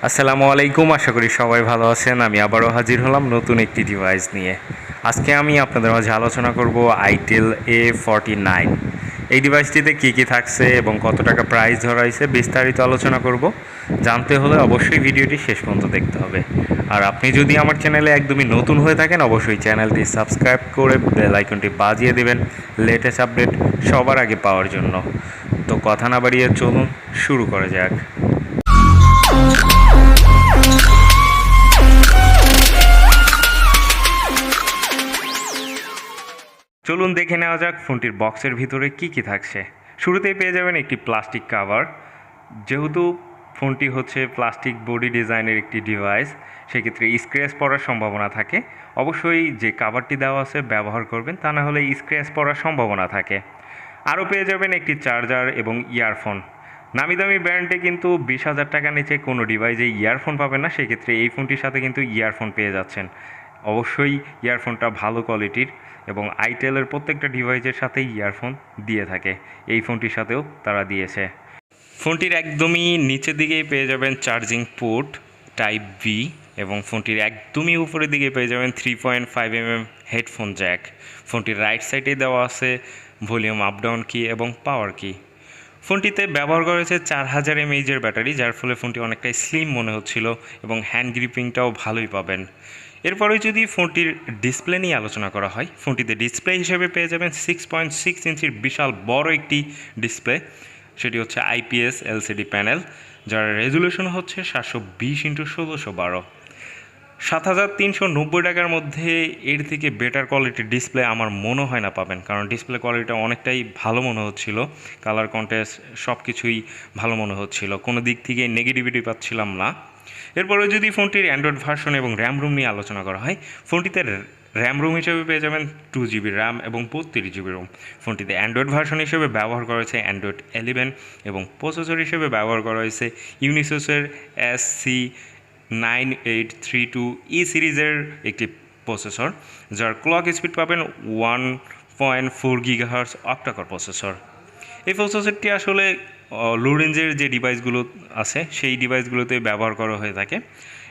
আসসালামু আলাইকুম, আশা করি সবাই ভালো আছেন। আমি আবারও হাজির হলাম নতুন একটি ডিভাইস নিয়ে। আজকে আমি আপনাদের মাঝে আলোচনা করব আইটেল A49। এই ডিভাইসটিতে কী কী থাকছে এবং কত টাকা প্রাইস ধরা হয়েছে বিস্তারিত আলোচনা করব। জানতে হলে অবশ্যই ভিডিওটি শেষ পর্যন্ত দেখতে হবে। আর আপনি যদি আমার চ্যানেলে একদমই নতুন হয়ে থাকেন, অবশ্যই চ্যানেলটি সাবস্ক্রাইব করে বেল আইকনটি বাজিয়ে দেবেন লেটেস্ট আপডেট সবার আগে পাওয়ার জন্য। তো কথা না বাড়িয়ে চলুন শুরু করা যাক। চলুন দেখে নেওয়া যাক ফোনটির বক্সের ভিতরে কি কি থাকছে। শুরুতেই পেয়ে যাবেন একটি প্লাস্টিক কাভার। যেহেতু ফোনটি হচ্ছে প্লাস্টিক বডি ডিজাইনের একটি ডিভাইস, সেক্ষেত্রে স্ক্র্যাচ পড়ার সম্ভাবনা থাকে। অবশ্যই যে কাভারটি দেওয়া আছে ব্যবহার করবেন, তা না হলে স্ক্র্যাচ পড়ার সম্ভাবনা থাকে। আরও পেয়ে যাবেন একটি চার্জার এবং ইয়ারফোন। নামি দামি ব্র্যান্ডে কিন্তু 20,000 টাকার নিচে কোনো ডিভাইসে ইয়ারফোন পাবেন না, সেক্ষেত্রে এই ফোনটির সাথে কিন্তু ইয়ারফোন পেয়ে যাচ্ছেন। অবশ্যই ইয়ারফোনটা ভালো কোয়ালিটির এবং আইটেলের প্রত্যেকটা ডিভাইসের সাথেই ইয়ারফোন দিয়ে থাকে, এই ফোনটির সাথেও তারা দিয়েছে। ফোনটির একদমই নিচের দিকেই পেয়ে যাবেন চার্জিং পোর্ট টাইপ বি এবং ফোনটির একদমই উপরের দিকে পেয়ে যাবেন 3.5mm হেডফোন জ্যাক। ফোনটির রাইট সাইডে দেওয়া আছে ভলিউম আপ ডাউন কি এবং পাওয়ার কি। ফোনটিতে ব্যবহার করা হয়েছে 4000 mAh ব্যাটারি, যার ফলে ফোনটি অনেকটাই স্লিম মনে হচ্ছিল এবং হ্যান্ড গ্রিপিংটাও ভালোই পাবেন। এরপরে যদি ফোনটির ডিসপ্লে নিয়ে আলোচনা করা হয়, ফোনটিতে ডিসপ্লে হিসেবে পেয়ে যাবেন 6.6 ইঞ্চির বিশাল বড় একটি ডিসপ্লে। সেটি হচ্ছে IPS LCD প্যানেল, যার রেজুলেশন হচ্ছে 720x1612। 7,390 টাকার মধ্যে এর থেকে বেটার কোয়ালিটির ডিসপ্লে আমার মনে হয় না পাবেন, কারণ ডিসপ্লে কোয়ালিটিটা অনেকটাই ভালো মনে হচ্ছিল। কালার কন্ট্রাস্ট সব কিছুই ভালো মনে হচ্ছিল, কোনো দিক থেকে নেগেটিভিটি পাচ্ছিলাম না। এরপরে যদি ফোনটির অ্যান্ড্রয়েড ভার্সন এবং র্যাম রুম নিয়ে আলোচনা করা হয়, ফোনটিতে র্যাম রুম হিসেবে পেয়ে যাবেন 2GB র্যাম এবং 32GB রোম। ফোনটিতে অ্যান্ড্রয়েড ভার্সন হিসেবে ব্যবহার করা হয়েছে অ্যান্ড্রয়েড 11 এবং প্রসেসর হিসেবে ব্যবহার করা হয়েছে ইউনিসোসের SC9832E সিরিজের একটি প্রসেসর, যার ক্লক স্পিড পাবেন 1.4 GHz অক্টাকোর প্রসেসর। এই প্রসেসরটি আসলে লো রেঞ্জের যে ডিভাইসগুলো আছে সেই ডিভাইসগুলোতে ব্যবহার করা হয়ে থাকে।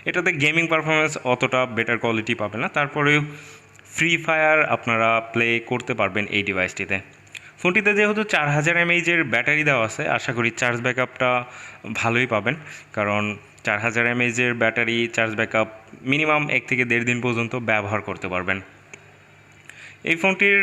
এটাতে গেমিং পারফরমেন্স অতটা বেটার কোয়ালিটি পাবে না, তারপরেও ফ্রি ফায়ার আপনারা প্লে করতে পারবেন এই ডিভাইসটিতে। ফোনটিতে যেহেতু 4000 mAh ব্যাটারি দেওয়া আছে, আশা করি চার্জ ব্যাকআপটা ভালোই পাবেন, কারণ 4000 mAh battery charge backup minimum 1 থেকে 1.5 দিন পর্যন্ত ব্যবহার করতে পারবেন। এই ফোনটির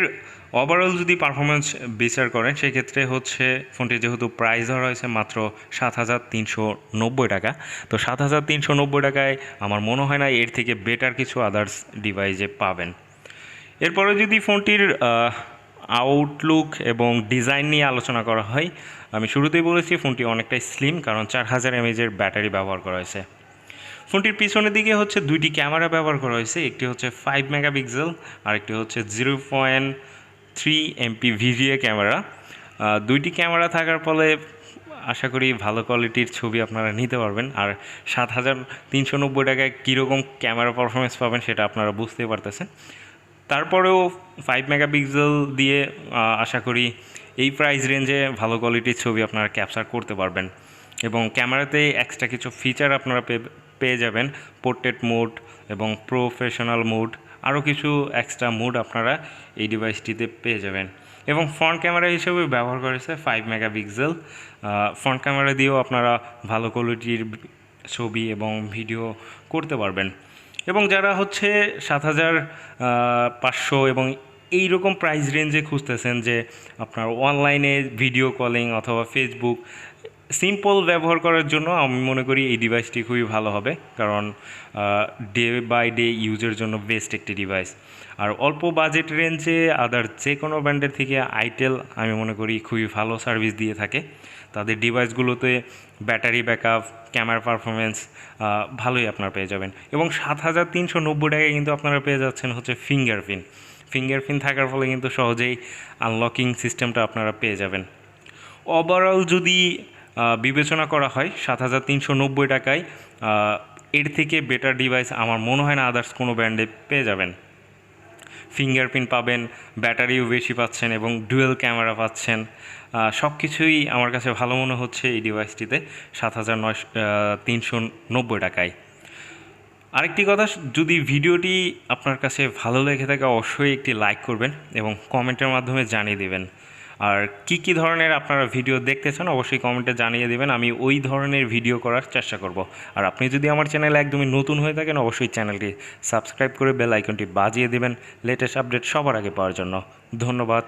ওভারঅল যদি পারফরমেন্স বিচার করেন, সেক্ষেত্রে হচ্ছে ফোনটির যেহেতু প্রাইস ধরা হয়েছে মাত্র 7,390 টাকা, তো 7,390 টাকায় আমার মনে হয় না এর থেকে বেটার কিছু আদার্স ডিভাইসে পাবেন। এরপরে যদি ফোনটির আউটলুক এবং ডিজাইন নিয়ে আলোচনা করা হয়, আমি শুরুতেই বলেছি ফোনটি অনেকটাই স্লিম, কারণ 4000 mAh ব্যাটারি ব্যবহার করা হয়েছে। ফোনটির পিছনের দিকে হচ্ছে দুইটি ক্যামেরা ব্যবহার করা হয়েছে, একটি হচ্ছে 5 মেগাপিক্সেল আর একটি হচ্ছে 0.3 MP ভিজিএ ক্যামেরা। দুইটি ক্যামেরা থাকার ফলে আশা করি ভালো কোয়ালিটির ছবি আপনারা নিতে পারবেন। আর 7,390 টাকায় কীরকম ক্যামেরা পারফরমেন্স পাবেন সেটা আপনারা বুঝতেই পারতেছেন। তারপরেও 5 মেগাপিক্সেল দিয়ে আশা করি এই প্রাইস রেঞ্জে ভালো কোয়ালিটির ছবি আপনারা ক্যাপচার করতে পারবেন। এবং ক্যামেরাতে এক্সট্রা কিছু ফিচার আপনারা পেয়ে যাবেন, পোর্ট্রেট মোড এবং প্রফেশনাল মোড, আরও কিছু এক্সট্রা মোড আপনারা এই ডিভাইসটিতে পেয়ে যাবেন। এবং ফ্রন্ট ক্যামেরা হিসেবে ব্যবহার করেছে 5 মেগাপিক্সেল। ফ্রন্ট ক্যামেরা দিয়েও আপনারা ভালো কোয়ালিটির ছবি এবং ভিডিও করতে পারবেন। এবং যারা হচ্ছে 7,500 এবং এই রকম প্রাইস রেঞ্জে খুঁজতেছেন যে আপনার অনলাইনে ভিডিও কলিং অথবা ফেসবুক সিম্পল ব্যবহার করার জন্য, আমি মনে করি এই ডিভাইসটি খুবই ভালো হবে, কারণ ডে বাই ডে ইউজের জন্য বেস্ট একটি ডিভাইস। আর অল্প বাজেট রেঞ্জে আদার যে কোনো ব্র্যান্ডের থেকে আইটেল আমি মনে করি খুবই ভালো সার্ভিস দিয়ে থাকে। তাদের ডিভাইসগুলোতে ব্যাটারি ব্যাকআপ, ক্যামেরা পারফরমেন্স ভালোই আপনারা পেয়ে যাবেন। এবং 7,390 টাকায় কিন্তু আপনারা পেয়ে যাচ্ছেন হচ্ছে ফিঙ্গারপ্রিন্ট থাকার ফলে কিন্তু সহজেই আনলকিং সিস্টেমটা আপনারা পেয়ে যাবেন। ওভারঅল যদি বিবেচনা করা হয় 7,390 টাকায় এর থেকে বেটার ডিভাইস আমার মনে হয় না আদার্স কোনো ব্র্যান্ডে পেয়ে যাবেন। ফিঙ্গারপ্রিন্ট পাবেন, ব্যাটারিও বেশি পাচ্ছেন এবং ডুয়েল ক্যামেরা পাচ্ছেন। সব কিছুই আমার কাছে ভালো মনে হচ্ছে এই ডিভাইসটিতে 7,390 টাকায়। আরেকটি কথা, যদি ভিডিওটি আপনার কাছে ভালো লেগে থাকে অবশ্যই একটি লাইক করবেন এবং কমেন্টের মাধ্যমে জানিয়ে দেবেন। আর কি ধরনের আপনারা ভিডিও দেখতে চান অবশ্যই কমেন্টে জানিয়ে দেবেন, আমি ওই ধরনের ভিডিও করার চেষ্টা করব। আর আপনি যদি আমার চ্যানেলে একদমই নতুন হয়ে থাকেন অবশ্যই চ্যানেলটি সাবস্ক্রাইব করে বেল আইকনটি বাজিয়ে দেবেন লেটেস্ট আপডেট সবার আগে পাওয়ার জন্য। ধন্যবাদ।